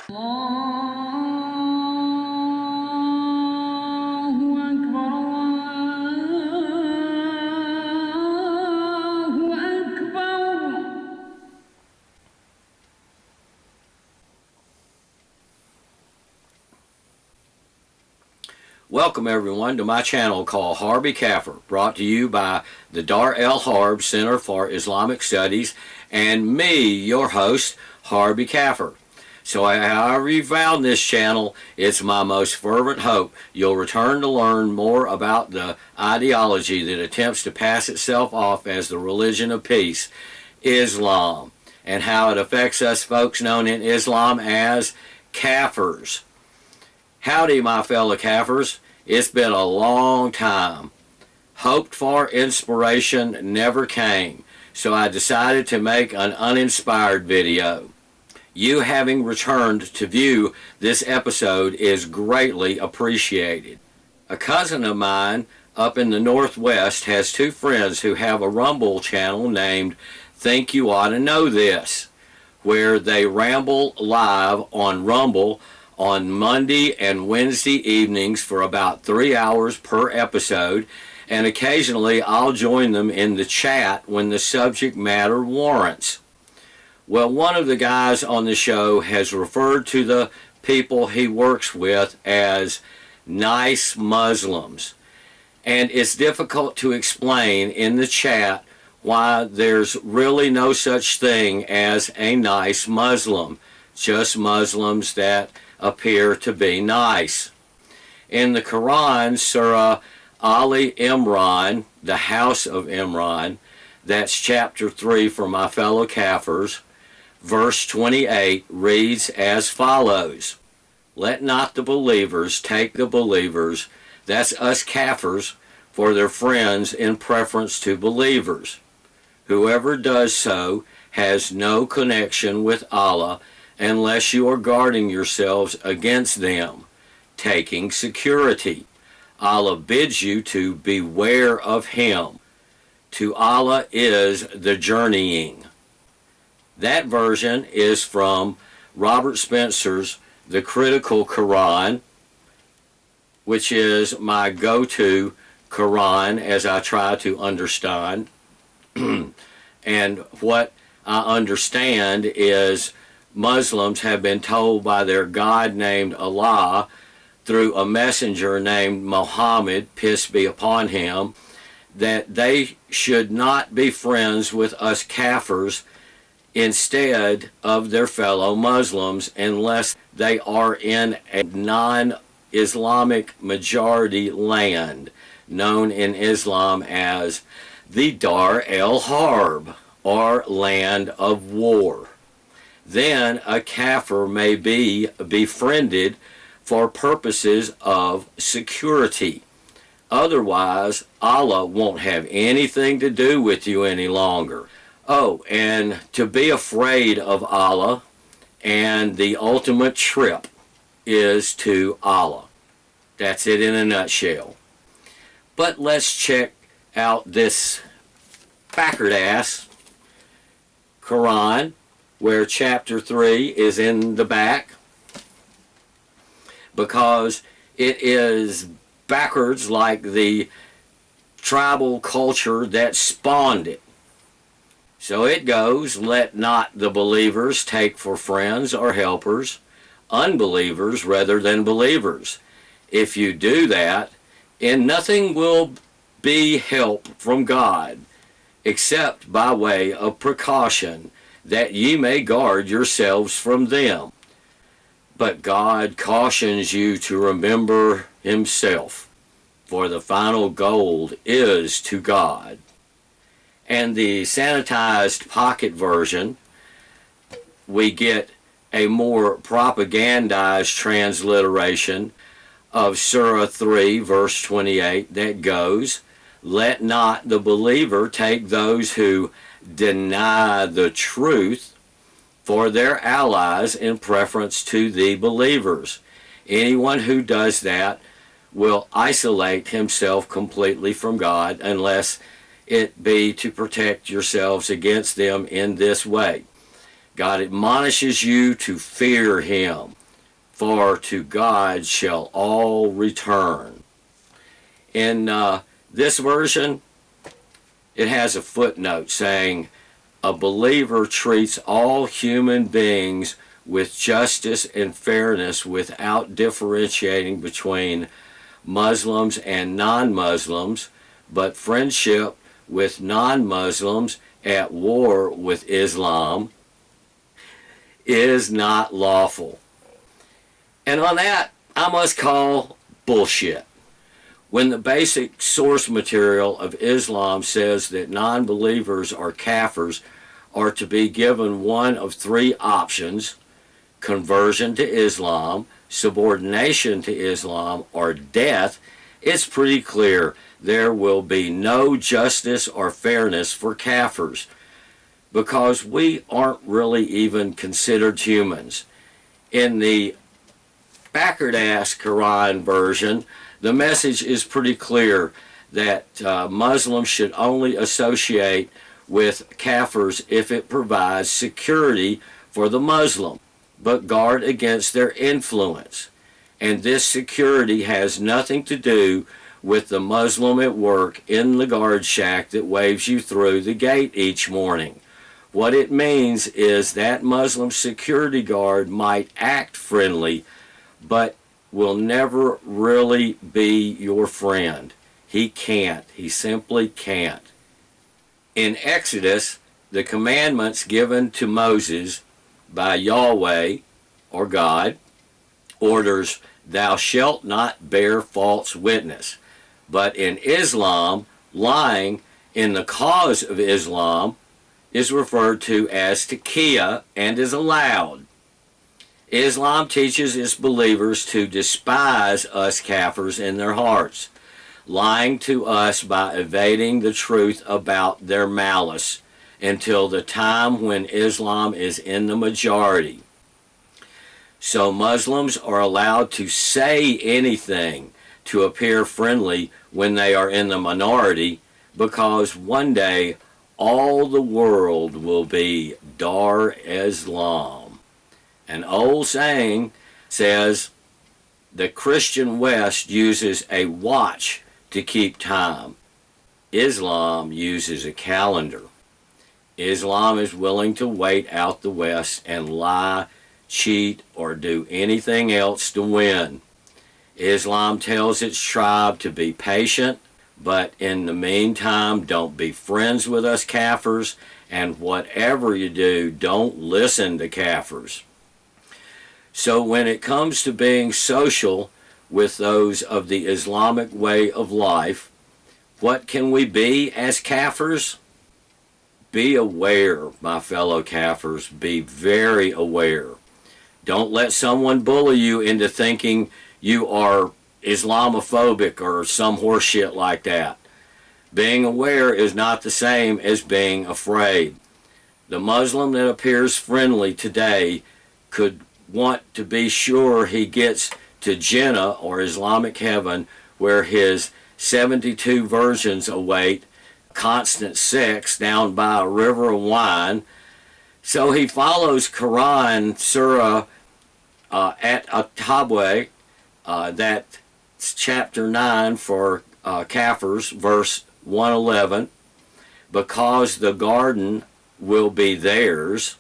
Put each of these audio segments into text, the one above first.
Welcome everyone to my channel called Harbi Kafir, brought to you by the Dar el Harb Center for Islamic Studies and me, your host, Harbi Kafir. So however you found this channel, it's my most fervent hope you'll return to learn more about the ideology that attempts to pass itself off as the religion of peace, Islam, and how it affects us folks known in Islam as Kafirs. Howdy, my fellow Kafirs. It's been a long time. Hoped for inspiration never came, so I decided to make an uninspired video. You having returned to view this episode is greatly appreciated. A cousin of mine up in the Northwest has two friends who have a Rumble channel named Think You Ought to Know This, where they ramble live on Rumble on Monday and Wednesday evenings for about 3 hours per episode, and occasionally I'll join them in the chat when the subject matter warrants. Well, one of the guys on the show has referred to the people he works with as nice Muslims, and it's difficult to explain in the chat why there's really no such thing as a nice Muslim, just Muslims that appear to be nice. In the Qur'an, Surah Ali Imran, the house of Imran, that's chapter 3 for my fellow Kafirs, verse 28 reads as follows: Let not the believers take the believers, that's us Kafirs, for their friends in preference to believers. Whoever does so has no connection with Allah unless you are guarding yourselves against them, taking security. Allah bids you to beware of Him. To Allah is the journeying. That version is from Robert Spencer's The Critical Qur'an, which is my go-to Qur'an as I try to understand. And what I understand is Muslims have been told by their God named Allah through a messenger named Muhammad, peace be upon him, that they should not be friends with us Kafirs instead of their fellow Muslims unless they are in a non-Islamic majority land known in Islam as the Dar el Harb, or land of war. Then a Kafir may be befriended for purposes of security. Otherwise, Allah won't have anything to do with you any longer. Oh, and to be afraid of Allah and the ultimate trip is to Allah. That's it in a nutshell. But let's check out this backward-ass Quran, where chapter 3 is in the back, because it is backwards like the tribal culture that spawned it. So it goes, let not the believers take for friends or helpers unbelievers rather than believers. If you do that, in nothing will be help from God, except by way of precaution, that ye may guard yourselves from them. But God cautions you to remember Himself, for the final goal is to God. And the sanitized pocket version, we get a more propagandized transliteration of Surah 3, verse 28, that goes, let not the believer take those who deny the truth for their allies in preference to the believers. Anyone who does that will isolate himself completely from God unless it be to protect yourselves against them in this way. God admonishes you to fear him, for to God shall all return. In this version, it has a footnote saying, a believer treats all human beings with justice and fairness without differentiating between Muslims and non-Muslims, but friendship with non-Muslims at war with Islam is not lawful. And on that, I must call bullshit. When the basic source material of Islam says that non-believers or kafirs are to be given one of three options: conversion to Islam, subordination to Islam, or death, it's pretty clear there will be no justice or fairness for kafirs, because we aren't really even considered humans. In the backward-ass Quran version, the message is pretty clear that Muslims should only associate with kafirs if it provides security for the Muslim, but guard against their influence. And this security has nothing to do with the Muslim at work in the guard shack that waves you through the gate each morning. What it means is that Muslim security guard might act friendly, but will never really be your friend. He can't. He simply can't. In Exodus, the commandments given to Moses by Yahweh, or God, orders, "Thou shalt not bear false witness." But in Islam, lying in the cause of Islam is referred to as taqiyya and is allowed. Islam teaches its believers to despise us kafirs in their hearts, lying to us by evading the truth about their malice until the time when Islam is in the majority. So Muslims are allowed to say anything to appear friendly when they are in the minority, because one day all the world will be Dar Islam. An old saying says the Christian West uses a watch to keep time. Islam uses a calendar. Islam is willing to wait out the West and lie, cheat, or do anything else to win. Islam tells its tribe to be patient, but in the meantime, don't be friends with us kafirs, and whatever you do, don't listen to kafirs. So when it comes to being social with those of the Islamic way of life, what can we be as kafirs? Be aware, my fellow kafirs. Be very aware. Don't let someone bully you into thinking you are Islamophobic or some horseshit like that. Being aware is not the same as being afraid. The Muslim that appears friendly today could want to be sure he gets to Jannah, or Islamic heaven, where his 72 virgins await constant sex down by a river of wine. So he follows Quran Surah at At-Tabwe, that's chapter 9 for Kafirs, verse 111, because the garden will be theirs,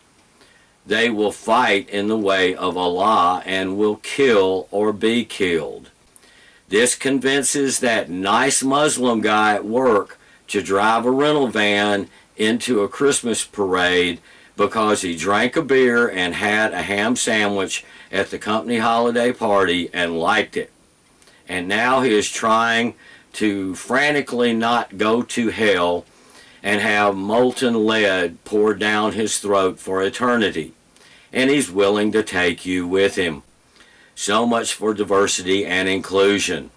they will fight in the way of Allah and will kill or be killed. This convinces that nice Muslim guy at work to drive a rental van into a Christmas parade because he drank a beer and had a ham sandwich at the company holiday party and liked it. And now he is trying to frantically not go to hell and have molten lead poured down his throat for eternity. And he's willing to take you with him. So much for diversity and inclusion,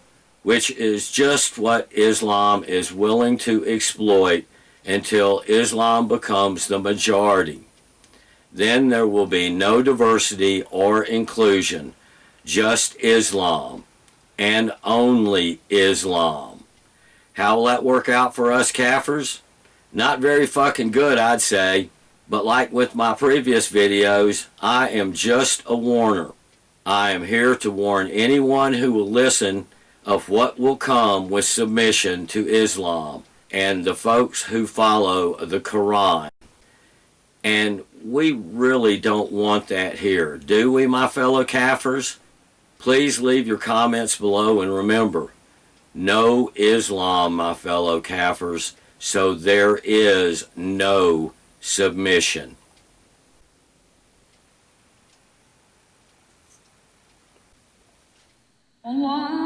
which is just what Islam is willing to exploit until Islam becomes the majority. Then there will be no diversity or inclusion, just Islam, and only Islam. How will that work out for us kafirs? Not very fucking good, I'd say. But like with my previous videos, I am just a warner. I am here to warn anyone who will listen of what will come with submission to Islam and the folks who follow the Qur'an. And we really don't want that here, do we, my fellow Kafirs? Please leave your comments below, and remember, no Islam, my fellow Kafirs, so there is no submission. Allah